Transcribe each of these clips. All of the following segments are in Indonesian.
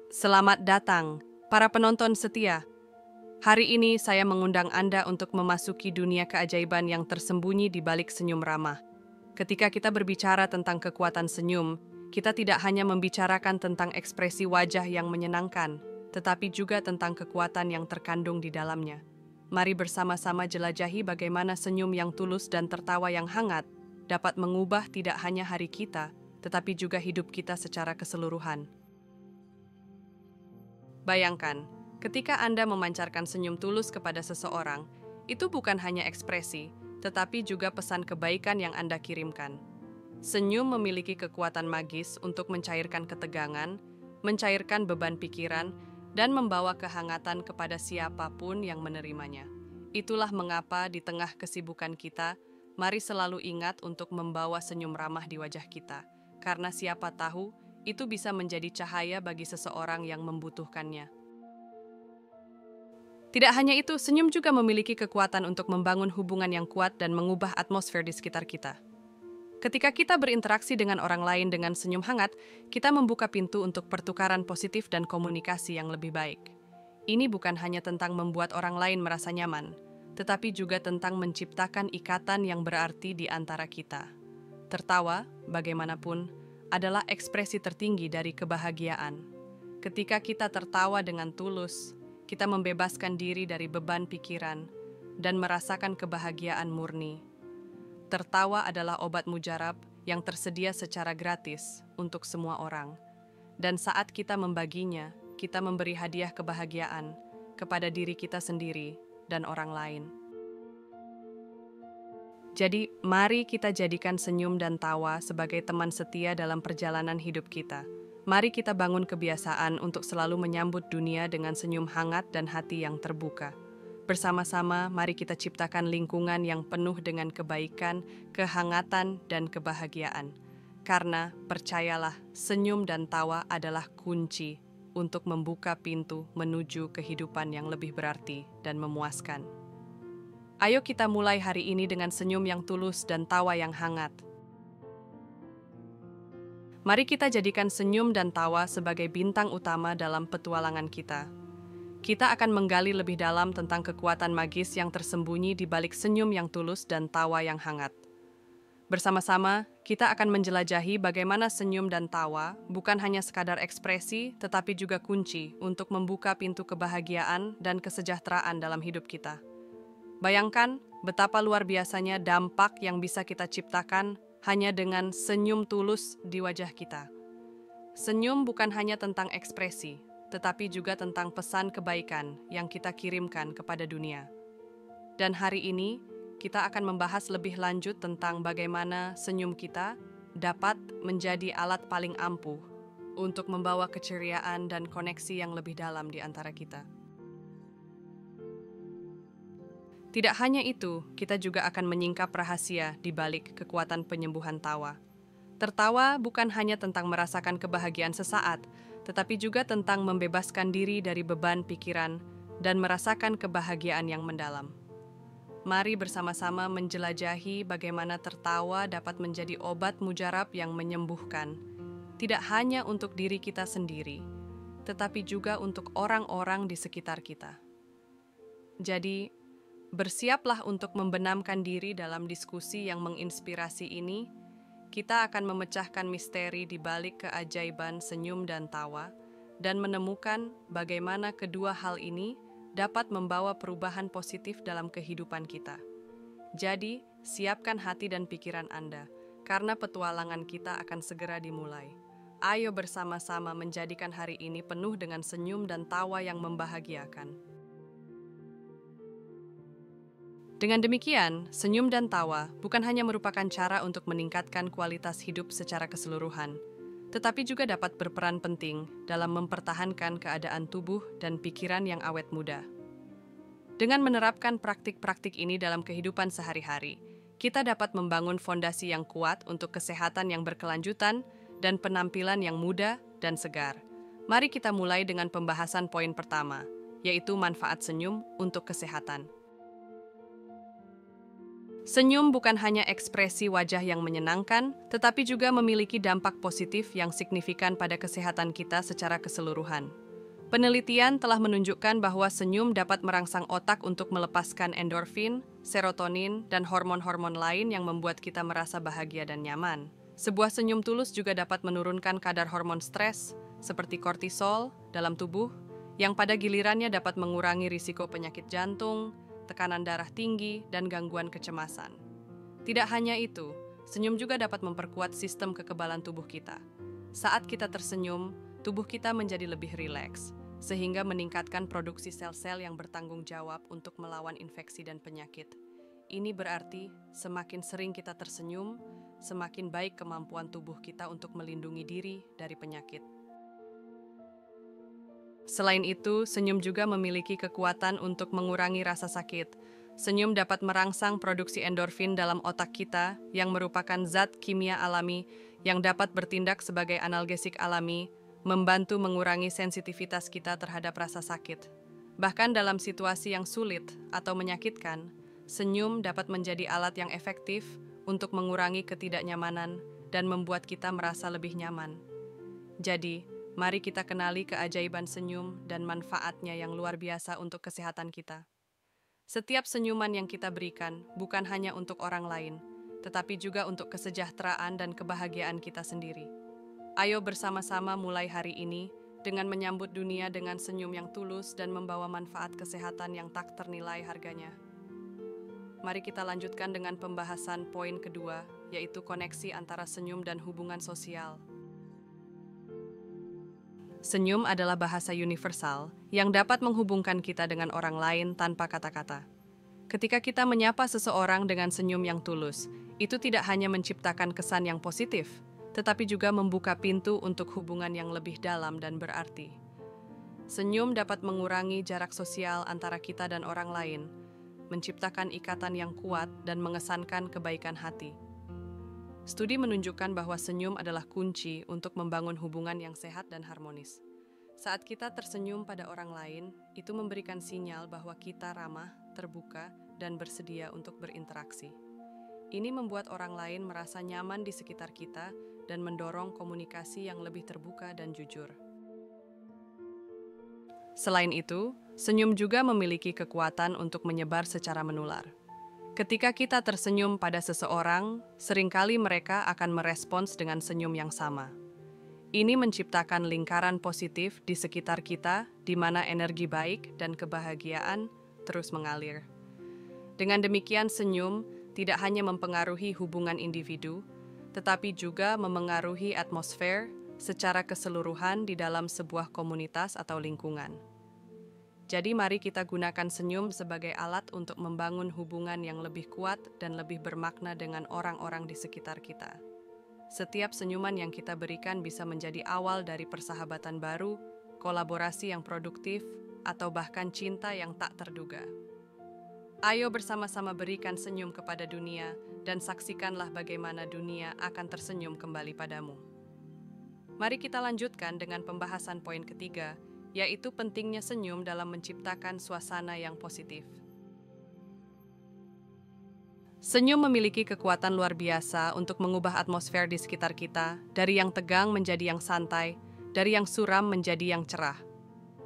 Selamat datang, para penonton setia. Hari ini saya mengundang Anda untuk memasuki dunia keajaiban yang tersembunyi di balik senyum ramah. Ketika kita berbicara tentang kekuatan senyum, kita tidak hanya membicarakan tentang ekspresi wajah yang menyenangkan, tetapi juga tentang kekuatan yang terkandung di dalamnya. Mari bersama-sama jelajahi bagaimana senyum yang tulus dan tertawa yang hangat dapat mengubah tidak hanya hari kita, tetapi juga hidup kita secara keseluruhan. Bayangkan, ketika Anda memancarkan senyum tulus kepada seseorang, itu bukan hanya ekspresi, tetapi juga pesan kebaikan yang Anda kirimkan. Senyum memiliki kekuatan magis untuk mencairkan ketegangan, mencairkan beban pikiran, dan membawa kehangatan kepada siapapun yang menerimanya. Itulah mengapa di tengah kesibukan kita, mari selalu ingat untuk membawa senyum ramah di wajah kita, karena siapa tahu itu bisa menjadi cahaya bagi seseorang yang membutuhkannya. Tidak hanya itu, senyum juga memiliki kekuatan untuk membangun hubungan yang kuat dan mengubah atmosfer di sekitar kita. Ketika kita berinteraksi dengan orang lain dengan senyum hangat, kita membuka pintu untuk pertukaran positif dan komunikasi yang lebih baik. Ini bukan hanya tentang membuat orang lain merasa nyaman, tetapi juga tentang menciptakan ikatan yang berarti di antara kita. Tertawa, bagaimanapun, adalah ekspresi tertinggi dari kebahagiaan. Ketika kita tertawa dengan tulus, kita membebaskan diri dari beban pikiran dan merasakan kebahagiaan murni. Tertawa adalah obat mujarab yang tersedia secara gratis untuk semua orang. Dan saat kita membaginya, kita memberi hadiah kebahagiaan kepada diri kita sendiri dan orang lain. Jadi, mari kita jadikan senyum dan tawa sebagai teman setia dalam perjalanan hidup kita. Mari kita bangun kebiasaan untuk selalu menyambut dunia dengan senyum hangat dan hati yang terbuka. Bersama-sama, mari kita ciptakan lingkungan yang penuh dengan kebaikan, kehangatan, dan kebahagiaan. Karena, percayalah, senyum dan tawa adalah kunci untuk membuka pintu menuju kehidupan yang lebih berarti dan memuaskan. Ayo kita mulai hari ini dengan senyum yang tulus dan tawa yang hangat. Mari kita jadikan senyum dan tawa sebagai bintang utama dalam petualangan kita. Kita akan menggali lebih dalam tentang kekuatan magis yang tersembunyi di balik senyum yang tulus dan tawa yang hangat. Bersama-sama, kita akan menjelajahi bagaimana senyum dan tawa bukan hanya sekadar ekspresi, tetapi juga kunci untuk membuka pintu kebahagiaan dan kesejahteraan dalam hidup kita. Bayangkan betapa luar biasanya dampak yang bisa kita ciptakan hanya dengan senyum tulus di wajah kita. Senyum bukan hanya tentang ekspresi, tetapi juga tentang pesan kebaikan yang kita kirimkan kepada dunia. Dan hari ini, kita akan membahas lebih lanjut tentang bagaimana senyum kita dapat menjadi alat paling ampuh untuk membawa keceriaan dan koneksi yang lebih dalam di antara kita. Tidak hanya itu, kita juga akan menyingkap rahasia di balik kekuatan penyembuhan tawa. Tertawa bukan hanya tentang merasakan kebahagiaan sesaat, tetapi juga tentang membebaskan diri dari beban pikiran dan merasakan kebahagiaan yang mendalam. Mari bersama-sama menjelajahi bagaimana tertawa dapat menjadi obat mujarab yang menyembuhkan, tidak hanya untuk diri kita sendiri, tetapi juga untuk orang-orang di sekitar kita. Jadi, bersiaplah untuk membenamkan diri dalam diskusi yang menginspirasi ini. Kita akan memecahkan misteri di balik keajaiban senyum dan tawa dan menemukan bagaimana kedua hal ini dapat membawa perubahan positif dalam kehidupan kita. Jadi, siapkan hati dan pikiran Anda, karena petualangan kita akan segera dimulai. Ayo bersama-sama menjadikan hari ini penuh dengan senyum dan tawa yang membahagiakan. Dengan demikian, senyum dan tawa bukan hanya merupakan cara untuk meningkatkan kualitas hidup secara keseluruhan, tetapi juga dapat berperan penting dalam mempertahankan keadaan tubuh dan pikiran yang awet muda. Dengan menerapkan praktik-praktik ini dalam kehidupan sehari-hari, kita dapat membangun fondasi yang kuat untuk kesehatan yang berkelanjutan dan penampilan yang muda dan segar. Mari kita mulai dengan pembahasan poin pertama, yaitu manfaat senyum untuk kesehatan. Senyum bukan hanya ekspresi wajah yang menyenangkan, tetapi juga memiliki dampak positif yang signifikan pada kesehatan kita secara keseluruhan. Penelitian telah menunjukkan bahwa senyum dapat merangsang otak untuk melepaskan endorfin, serotonin, dan hormon-hormon lain yang membuat kita merasa bahagia dan nyaman. Sebuah senyum tulus juga dapat menurunkan kadar hormon stres, seperti kortisol, dalam tubuh, yang pada gilirannya dapat mengurangi risiko penyakit jantung, tekanan darah tinggi, dan gangguan kecemasan. Tidak hanya itu, senyum juga dapat memperkuat sistem kekebalan tubuh kita. Saat kita tersenyum, tubuh kita menjadi lebih rileks, sehingga meningkatkan produksi sel-sel yang bertanggung jawab untuk melawan infeksi dan penyakit. Ini berarti semakin sering kita tersenyum, semakin baik kemampuan tubuh kita untuk melindungi diri dari penyakit. Selain itu, senyum juga memiliki kekuatan untuk mengurangi rasa sakit. Senyum dapat merangsang produksi endorfin dalam otak kita, yang merupakan zat kimia alami yang dapat bertindak sebagai analgesik alami, membantu mengurangi sensitivitas kita terhadap rasa sakit. Bahkan dalam situasi yang sulit atau menyakitkan, senyum dapat menjadi alat yang efektif untuk mengurangi ketidaknyamanan dan membuat kita merasa lebih nyaman. Jadi, mari kita kenali keajaiban senyum dan manfaatnya yang luar biasa untuk kesehatan kita. Setiap senyuman yang kita berikan bukan hanya untuk orang lain, tetapi juga untuk kesejahteraan dan kebahagiaan kita sendiri. Ayo bersama-sama mulai hari ini dengan menyambut dunia dengan senyum yang tulus dan membawa manfaat kesehatan yang tak ternilai harganya. Mari kita lanjutkan dengan pembahasan poin kedua, yaitu koneksi antara senyum dan hubungan sosial. Senyum adalah bahasa universal yang dapat menghubungkan kita dengan orang lain tanpa kata-kata. Ketika kita menyapa seseorang dengan senyum yang tulus, itu tidak hanya menciptakan kesan yang positif, tetapi juga membuka pintu untuk hubungan yang lebih dalam dan berarti. Senyum dapat mengurangi jarak sosial antara kita dan orang lain, menciptakan ikatan yang kuat dan mengesankan kebaikan hati. Studi menunjukkan bahwa senyum adalah kunci untuk membangun hubungan yang sehat dan harmonis. Saat kita tersenyum pada orang lain, itu memberikan sinyal bahwa kita ramah, terbuka, dan bersedia untuk berinteraksi. Ini membuat orang lain merasa nyaman di sekitar kita dan mendorong komunikasi yang lebih terbuka dan jujur. Selain itu, senyum juga memiliki kekuatan untuk menyebar secara menular. Ketika kita tersenyum pada seseorang, seringkali mereka akan merespons dengan senyum yang sama. Ini menciptakan lingkaran positif di sekitar kita, di mana energi baik dan kebahagiaan terus mengalir. Dengan demikian, senyum tidak hanya mempengaruhi hubungan individu, tetapi juga memengaruhi atmosfer secara keseluruhan di dalam sebuah komunitas atau lingkungan. Jadi mari kita gunakan senyum sebagai alat untuk membangun hubungan yang lebih kuat dan lebih bermakna dengan orang-orang di sekitar kita. Setiap senyuman yang kita berikan bisa menjadi awal dari persahabatan baru, kolaborasi yang produktif, atau bahkan cinta yang tak terduga. Ayo bersama-sama berikan senyum kepada dunia dan saksikanlah bagaimana dunia akan tersenyum kembali padamu. Mari kita lanjutkan dengan pembahasan poin ketiga, yaitu pentingnya senyum dalam menciptakan suasana yang positif. Senyum memiliki kekuatan luar biasa untuk mengubah atmosfer di sekitar kita, dari yang tegang menjadi yang santai, dari yang suram menjadi yang cerah.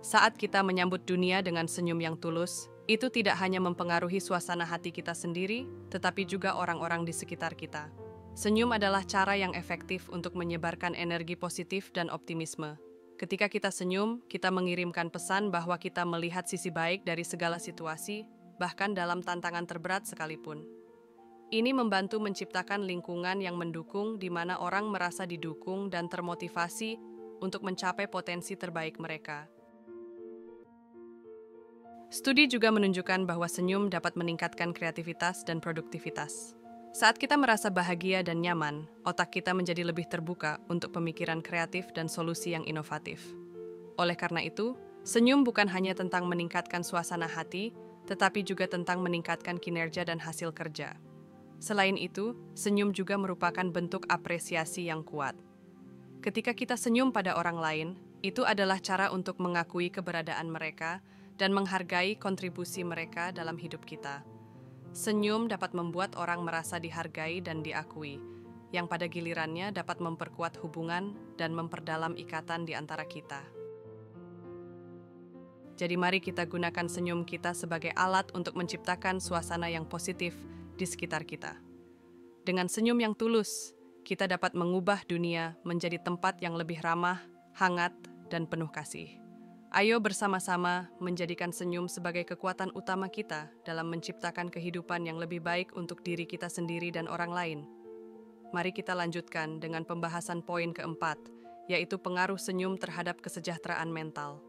Saat kita menyambut dunia dengan senyum yang tulus, itu tidak hanya mempengaruhi suasana hati kita sendiri, tetapi juga orang-orang di sekitar kita. Senyum adalah cara yang efektif untuk menyebarkan energi positif dan optimisme. Ketika kita senyum, kita mengirimkan pesan bahwa kita melihat sisi baik dari segala situasi, bahkan dalam tantangan terberat sekalipun. Ini membantu menciptakan lingkungan yang mendukung di mana orang merasa didukung dan termotivasi untuk mencapai potensi terbaik mereka. Studi juga menunjukkan bahwa senyum dapat meningkatkan kreativitas dan produktivitas. Saat kita merasa bahagia dan nyaman, otak kita menjadi lebih terbuka untuk pemikiran kreatif dan solusi yang inovatif. Oleh karena itu, senyum bukan hanya tentang meningkatkan suasana hati, tetapi juga tentang meningkatkan kinerja dan hasil kerja. Selain itu, senyum juga merupakan bentuk apresiasi yang kuat. Ketika kita senyum pada orang lain, itu adalah cara untuk mengakui keberadaan mereka dan menghargai kontribusi mereka dalam hidup kita. Senyum dapat membuat orang merasa dihargai dan diakui, yang pada gilirannya dapat memperkuat hubungan dan memperdalam ikatan di antara kita. Jadi mari kita gunakan senyum kita sebagai alat untuk menciptakan suasana yang positif di sekitar kita. Dengan senyum yang tulus, kita dapat mengubah dunia menjadi tempat yang lebih ramah, hangat, dan penuh kasih. Ayo bersama-sama menjadikan senyum sebagai kekuatan utama kita dalam menciptakan kehidupan yang lebih baik untuk diri kita sendiri dan orang lain. Mari kita lanjutkan dengan pembahasan poin keempat, yaitu pengaruh senyum terhadap kesejahteraan mental.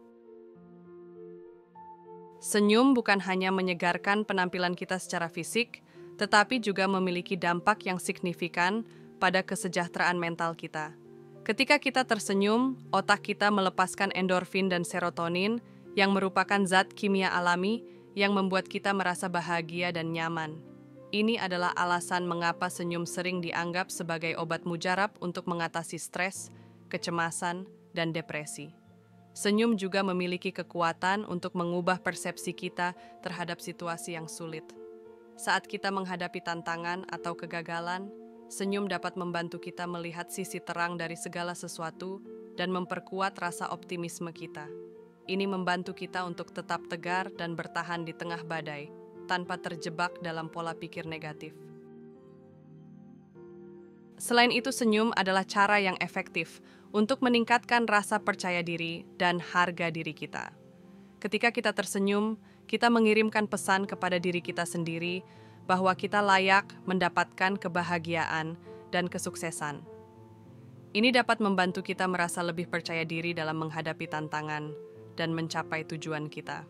Senyum bukan hanya menyegarkan penampilan kita secara fisik, tetapi juga memiliki dampak yang signifikan pada kesejahteraan mental kita. Ketika kita tersenyum, otak kita melepaskan endorfin dan serotonin yang merupakan zat kimia alami yang membuat kita merasa bahagia dan nyaman. Ini adalah alasan mengapa senyum sering dianggap sebagai obat mujarab untuk mengatasi stres, kecemasan, dan depresi. Senyum juga memiliki kekuatan untuk mengubah persepsi kita terhadap situasi yang sulit. Saat kita menghadapi tantangan atau kegagalan, senyum dapat membantu kita melihat sisi terang dari segala sesuatu dan memperkuat rasa optimisme kita. Ini membantu kita untuk tetap tegar dan bertahan di tengah badai, tanpa terjebak dalam pola pikir negatif. Selain itu, senyum adalah cara yang efektif untuk meningkatkan rasa percaya diri dan harga diri kita. Ketika kita tersenyum, kita mengirimkan pesan kepada diri kita sendiri bahwa kita layak mendapatkan kebahagiaan dan kesuksesan. Ini dapat membantu kita merasa lebih percaya diri dalam menghadapi tantangan dan mencapai tujuan kita.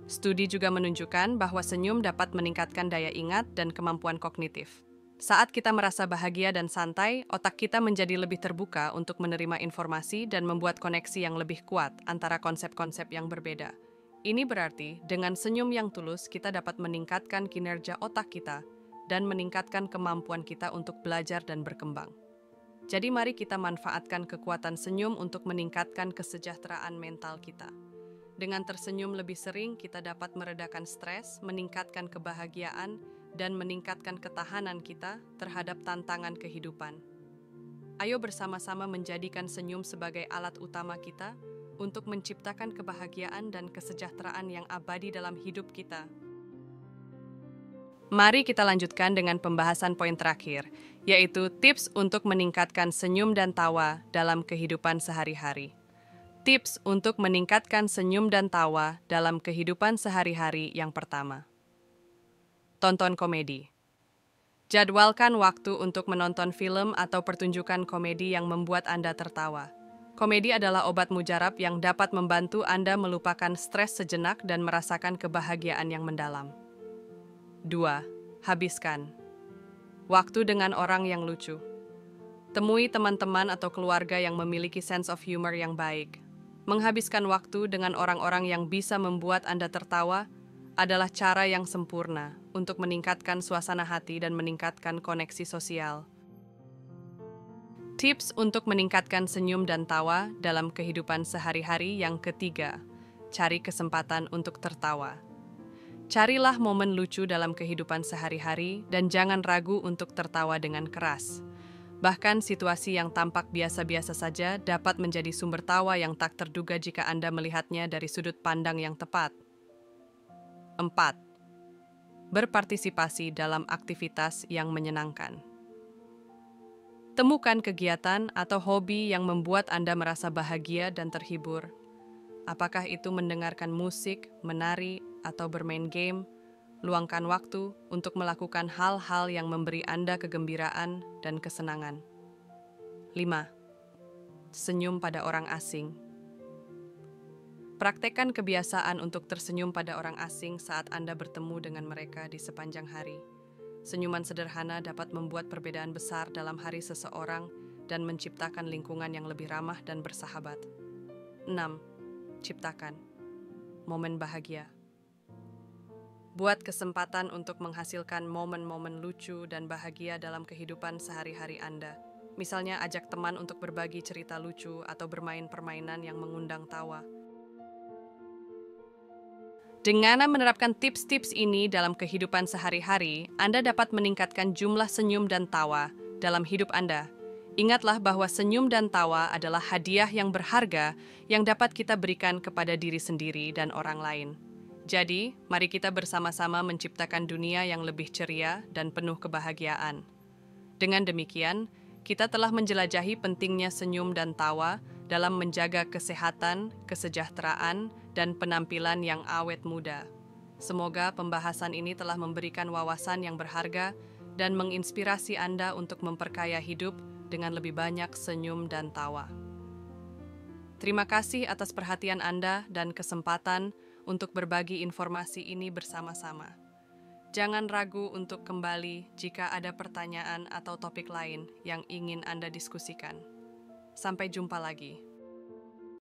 Studi juga menunjukkan bahwa senyum dapat meningkatkan daya ingat dan kemampuan kognitif. Saat kita merasa bahagia dan santai, otak kita menjadi lebih terbuka untuk menerima informasi dan membuat koneksi yang lebih kuat antara konsep-konsep yang berbeda. Ini berarti, dengan senyum yang tulus, kita dapat meningkatkan kinerja otak kita dan meningkatkan kemampuan kita untuk belajar dan berkembang. Jadi mari kita manfaatkan kekuatan senyum untuk meningkatkan kesejahteraan mental kita. Dengan tersenyum lebih sering, kita dapat meredakan stres, meningkatkan kebahagiaan, dan meningkatkan ketahanan kita terhadap tantangan kehidupan. Ayo bersama-sama menjadikan senyum sebagai alat utama kita untuk menciptakan kebahagiaan dan kesejahteraan yang abadi dalam hidup kita. Mari kita lanjutkan dengan pembahasan poin terakhir, yaitu tips untuk meningkatkan senyum dan tawa dalam kehidupan sehari-hari. Tips untuk meningkatkan senyum dan tawa dalam kehidupan sehari-hari yang pertama. Tonton komedi. Jadwalkan waktu untuk menonton film atau pertunjukan komedi yang membuat Anda tertawa. Komedi adalah obat mujarab yang dapat membantu Anda melupakan stres sejenak dan merasakan kebahagiaan yang mendalam. 2. Habiskan waktu dengan orang yang lucu. Temui teman-teman atau keluarga yang memiliki sense of humor yang baik. Menghabiskan waktu dengan orang-orang yang bisa membuat Anda tertawa adalah cara yang sempurna untuk meningkatkan suasana hati dan meningkatkan koneksi sosial. Tips untuk meningkatkan senyum dan tawa dalam kehidupan sehari-hari yang ketiga, cari kesempatan untuk tertawa. Carilah momen lucu dalam kehidupan sehari-hari dan jangan ragu untuk tertawa dengan keras. Bahkan situasi yang tampak biasa-biasa saja dapat menjadi sumber tawa yang tak terduga jika Anda melihatnya dari sudut pandang yang tepat. 4. Berpartisipasi dalam aktivitas yang menyenangkan. Temukan kegiatan atau hobi yang membuat Anda merasa bahagia dan terhibur. Apakah itu mendengarkan musik, menari, atau bermain game? Luangkan waktu untuk melakukan hal-hal yang memberi Anda kegembiraan dan kesenangan. 5. Senyum pada orang asing. Praktekkan kebiasaan untuk tersenyum pada orang asing saat Anda bertemu dengan mereka di sepanjang hari. Senyuman sederhana dapat membuat perbedaan besar dalam hari seseorang dan menciptakan lingkungan yang lebih ramah dan bersahabat. 6. Ciptakan momen bahagia. Buat kesempatan untuk menghasilkan momen-momen lucu dan bahagia dalam kehidupan sehari-hari Anda. Misalnya ajak teman untuk berbagi cerita lucu atau bermain permainan yang mengundang tawa. Dengan menerapkan tips-tips ini dalam kehidupan sehari-hari, Anda dapat meningkatkan jumlah senyum dan tawa dalam hidup Anda. Ingatlah bahwa senyum dan tawa adalah hadiah yang berharga yang dapat kita berikan kepada diri sendiri dan orang lain. Jadi, mari kita bersama-sama menciptakan dunia yang lebih ceria dan penuh kebahagiaan. Dengan demikian, kita telah menjelajahi pentingnya senyum dan tawa dalam menjaga kesehatan, kesejahteraan, dan penampilan yang awet muda. Semoga pembahasan ini telah memberikan wawasan yang berharga dan menginspirasi Anda untuk memperkaya hidup dengan lebih banyak senyum dan tawa. Terima kasih atas perhatian Anda dan kesempatan untuk berbagi informasi ini bersama-sama. Jangan ragu untuk kembali jika ada pertanyaan atau topik lain yang ingin Anda diskusikan. Sampai jumpa lagi.